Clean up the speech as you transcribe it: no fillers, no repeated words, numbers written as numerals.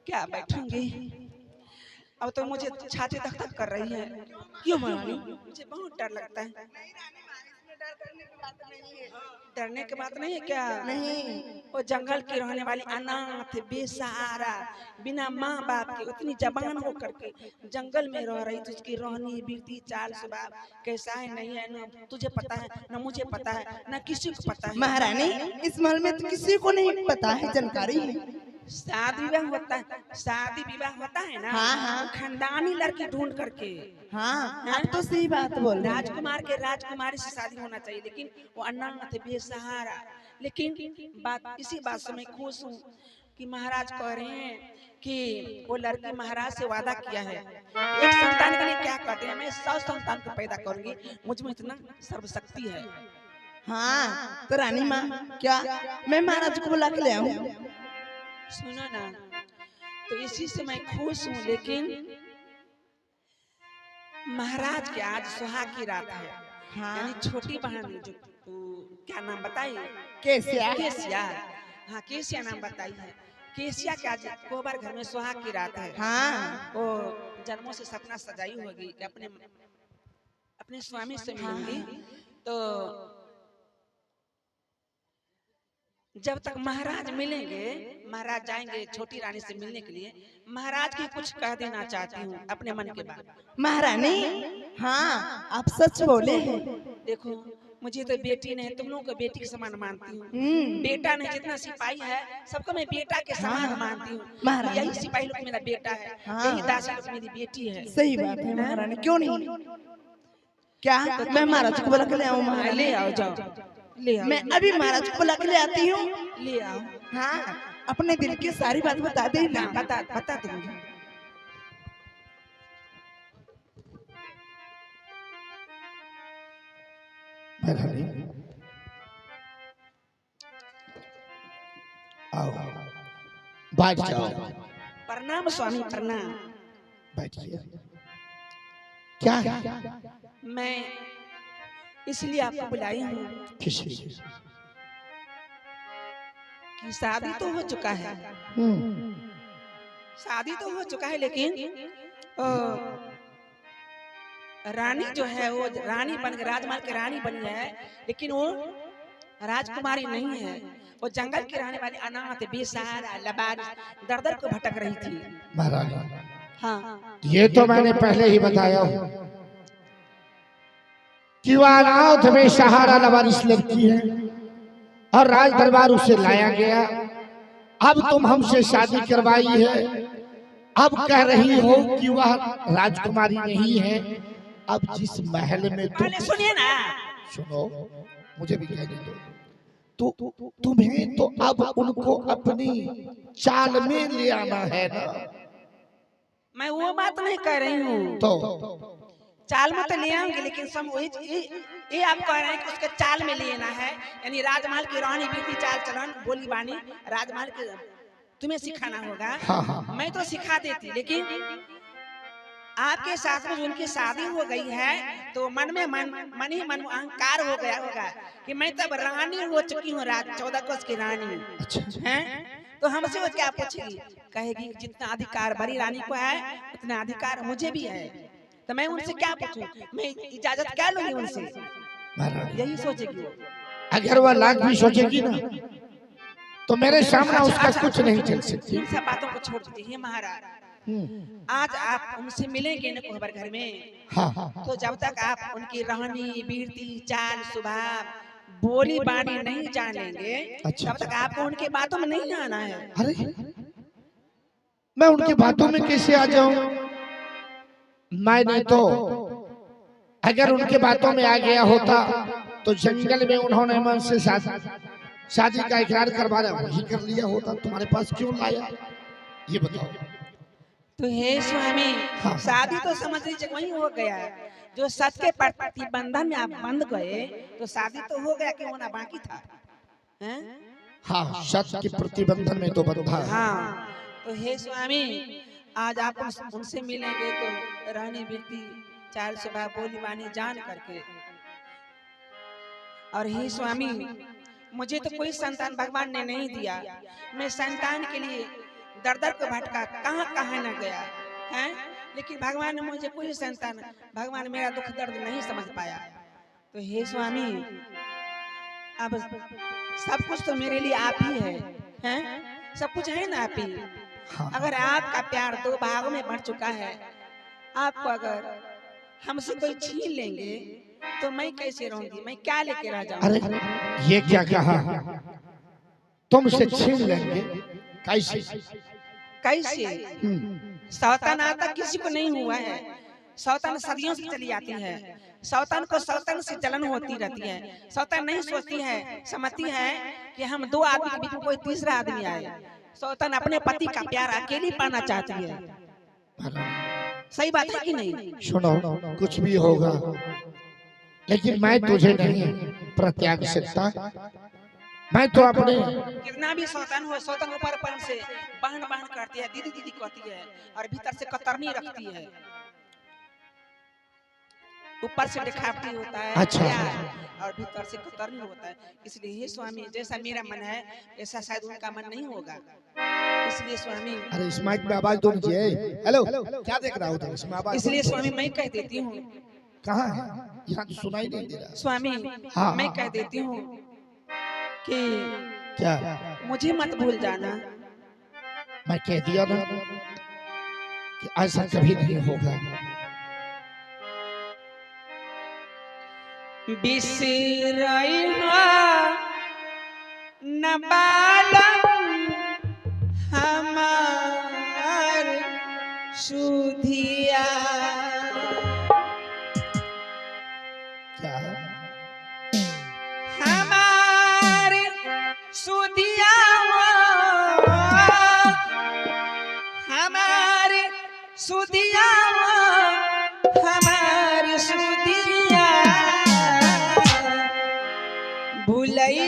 क्या बैठूंगी? अब तो मुझे छाती धक धक कर रही है। क्यों महारानी? मुझे बहुत डर लगता है। डरने की बात नहीं है क्या? नहीं। वो जंगल की रहने वाली अनाथ बेसहारा बिना माँ बाप के उतनी जवान होकर के जंगल में रह रही थी। उसकी रहनी बीती चाल स्वभाव कैसा है नहीं है न तुझे पता है न मुझे पता है न किसी को पता है। महारानी इस महल में तो किसी को नहीं पता है, जानकारी है। शादी विवाह होता है, शादी विवाह होता है ना। हाँ, हाँ। वो खानदानी लड़की ढूंढ करके। हाँ आप तो सही बात बोल रहे हैं। राजकुमार के राजकुमारी से शादी होना चाहिए, लेकिन वो अनाथ बेसहारा। लेकिन बात इसी बात से मैं खुश हूँ कि महाराज कह रहे हैं कि वो लड़की महाराज से वादा किया है एक संतान के लिए। क्या कहते हैं, मैं 100 संतान को पैदा करूंगी, मुझ में इतना सर्वशक्ति है। हाँ तो रानी माँ क्या मैं महाराज को बुला के ले आऊं? सुनो ना, तो इसी से मैं खुश हूँ, लेकिन महाराज के आज सुहाग की रात है। हाँ। यानी छोटी बहन जो क्या नाम बताई? केसिया। केसिया। हाँ केसिया नाम बताई है। केसिया के आज कोबर घर में सुहाग की रात है। हाँ। वो जन्मों से सपना सजाई होगी कि अपने स्वामी से मिलूंगी। तो जब तक महाराज मिलेंगे, महाराज जाएंगे छोटी रानी से मिलने के लिए, महाराज की कुछ कह देना चाहती हूँ अपने मन के बात। महारानी हाँ आप सच बोले हैं। देखो मुझे तो बेटी नहीं, तुम लोगों को बेटी के समान मानती हूँ। बेटा नहीं, जितना सिपाही है सबको मैं बेटा के समान मानती हूँ। महारानी। यही सिपाही लोग मेरा बेटा है, यही दासी लोग मेरी बेटी है। सही बात है महारानी, क्यों नहीं? क्या मैं महाराज को बुला के ले आऊं? महारानी ले आओ, जाओ ले आओ। मैं अभी महाराज को बुला के ले आती हूँ। ले आओ। हाँ अपने दिल की सारी बात बता देना। बता दूंगी। महारानी आओ बैठ जाओ। प्रणाम स्वामी, प्रणाम। बैठिए। क्या है? मैं इसलिए आपको बुलाई हूँ किस लिए? कि शादी तो हो चुका है, शादी तो हो चुका है, लेकिन रानी जो है वो रानी बन गई, राजमहल की रानी बनी है, लेकिन वो राजकुमारी नहीं है। वो जंगल की रहने वाली अनाथ बेसहारा लबारिस दर दर को भटक रही थी। महारानी हाँ ये तो मैंने पहले ही बताया हूँ कि वह अनाथ में सहारा लवारिस लड़की है और राज दरबार उसे लाया गया। अब तुम हमसे शादी करवाई है, अब कह रही हो कि वह राजकुमारी नहीं है। अब जिस महल में पहले सुनिए ना। सुनो मुझे भी कहने दो। तो तुम्हें तो अब उनको अपनी चाल में ले आना है ना। मैं वो बात नहीं कह रही हूँ, तो चाल में तो ले आऊंगी, लेकिन सब वही ये आप कह रहे हैं कि उसके चाल में लेना है। यानी राजमहल की रानी बीती चाल चलन बोली बानी राजमहल के तुम्हें सिखाना होगा। हाँ। मैं तो सिखा देती, लेकिन आपके साथ में उनकी शादी हो गई है तो मन में मन ही मन अहंकार हो गया होगा कि मैं तब रानी हो चुकी हूँ, 14 कोस की रानी। अच्छा हैं? तो हमसे वो क्या पूछेगी? कहेगी जितना अधिकार बड़ी रानी को है उतना अधिकार मुझे भी है। तो मैं उनसे क्या पूछूं? मैं इजाजत क्या लूंगी उनसे? यही सोचेगी वो। अगर वह लाख भी सोचेगी ना तो मेरे सामने उसका कुछ नहीं चल सकती। इन सब बातों को छोड़ दीजिए। हे महाराज, आज आप उनसे मिलेंगे न कोहबर घर में, हाँ। तो जब तक आप उनकी रहनी बीरती चाल स्वभाव बोली बानी नहीं जानेंगे, अच्छा। तब तक आपको उनके बातों में नहीं आना है। अरे मैं उनकी बातों में कैसे आ जाऊं? मैंने तो अगर उनके बातों में आ गया होता तो जंगल में उन्होंने मन से शादी का इकरार करवाना वही कर लिया होता। तुम्हारे पास क्यों लाया ये बताओ। तो हे स्वामी, हाँ। शादी तो समझ लीजिए वही हो गया है। जो सच के प्रतिबंधन में आप बंध गए तो शादी तो हो गया, कि होना बाकी था। हैं? हाँ सत्य के प्रतिबंधन में तो बंधा है। हाँ तो हे स्वामी, आज आप उनसे मिलेंगे तो रहनी बीती चाल स्वभाव बोली बानी जान करके। और हे स्वामी, मुझे तो कोई संतान भगवान ने नहीं दिया। मैं संतान के लिए दर दर को भटका, कहाँ कहाँ न गया है, लेकिन भगवान ने मुझे कोई संतान, भगवान मेरा दुख दर्द नहीं समझ पाया। तो हे स्वामी, अब सब कुछ तो मेरे लिए आप ही हैं? सब कुछ है ना आप ही। हाँ। अगर आपका प्यार दो भागों में बढ़ चुका है, आपको अगर हमसे कोई छीन लेंगे तो मैं कैसे रहूंगी, मैं क्या लेके रह अरे जाऊंगी? ये क्या कहा, तुमसे छीन लेंगे कैसे? कैसे? हम्म, सौतन आता किसी को नहीं हुआ है, सौतन सदियों से चली आती है। सौतन को सौतन से जलन होती रहती है। सौतन नहीं सोचती है, समझती है कि हम दो आदमी के बीच में कोई तीसरा आदमी आए। सौतन अपने पति का प्यार अकेली पाना चाहती है। सही बात है कि नहीं? सुनो, कुछ भी होगा लेकिन मैं तुझे नहीं प्रत्याग सकता। मैं तो अपने कितना भी सौतन हो, सौतन ऊपर से बहन बहन करती है, दीदी दीदी कहती है, और भीतर से कतरनी रखती है। ऊपर से दिखावटी होता है अच्छा। प्यार, और भीतर से कतरनी होता है। इसलिए हे स्वामी, जैसा मेरा मन है ऐसा शायद उनका मन नहीं होगा। इसलिए स्वामी, अरे इस माइक में आवाज दो नीचे। हेलो, क्या देख रहा हो इसमें आवाज? इसलिए स्वामी मैं कह देती हूँ, कहाँ है? यहाँ तो सुनाई नहीं दे रहा। स्वामी हाँ। मैं कह देती हूँ कि क्या? मुझे मत भूल जाना। मैं कह दिया ना कि ऐसा कभी नहीं होगा। बिसरइहा न बालम हमार सुधिया। क्या? हमार सुधिया, हमार सुधिया, हमार सुधिया। भूलई